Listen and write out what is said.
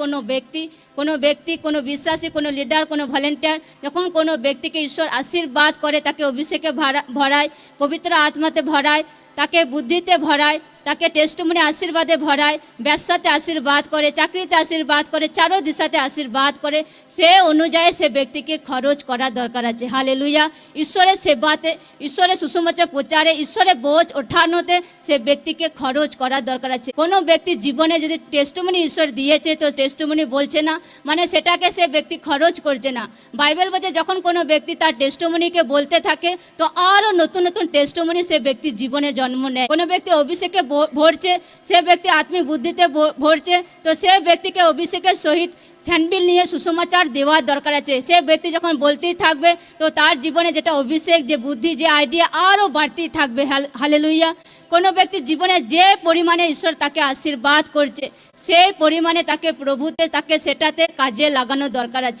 কোনো বিশ্বাসী, কোনো লিডার, কোনো ভলেন্টিয়ার যখন কোনো ব্যক্তিকে ঈশ্বর আশীর্বাদ করে, তাকে অভিষেকে ভরায়, পবিত্র আত্মাতে ভরায়, তাকে বুদ্ধিতে ভরায়, তাকে টেস্টমনি আশীর্বাদে ভরায়, ব্যবসাতে আশীর্বাদ করে, চাকরিতে আশীর্বাদ করে, চারো দিশাতে আশীর্বাদ করে, সে অনুযায়ী সে ব্যক্তিকে খরচ করার দরকার আছে। হালেলুয়া। ঈশ্বরের সেবাতে, ঈশ্বরের সুসমাচার প্রচারে, ঈশ্বরের বোঝ ওঠানোতে সে ব্যক্তিকে খরচ করার দরকার আছে। কোনো ব্যক্তির জীবনে যদি টেস্টমনি ঈশ্বর দিয়েছে তো টেস্টমনি বলছে না, মানে সেটাকে সে ব্যক্তি খরচ করছে না। বাইবেল বলছে যখন কোনো ব্যক্তি তার টেস্টমনিকে বলতে থাকে তো আরও নতুন নতুন টেস্টমনি সে ব্যক্তির জীবনে জন্ম নেয়। কোনো ব্যক্তি অভিষেকে ভরছে, সে ব্যক্তি আত্মিক বুদ্ধিতে ভরছে, তো সে ব্যক্তিকে অভিষেকের সহিত হ্যান্ডবিল নিয়ে সুসমাচার দেওয়ার দরকার আছে। সে ব্যক্তি যখন বলতেই থাকবে তো তার জীবনে যেটা অভিষেক, যে বুদ্ধি, যে আইডিয়া আরও বাড়তেই থাকবে। হালেলুয়া। কোনো ব্যক্তির জীবনে যে পরিমাণে ঈশ্বর তাকে আশীর্বাদ করছে সেই পরিমাণে তাকে প্রভুতে, তাকে সেটাতে কাজে লাগানো দরকার আছে।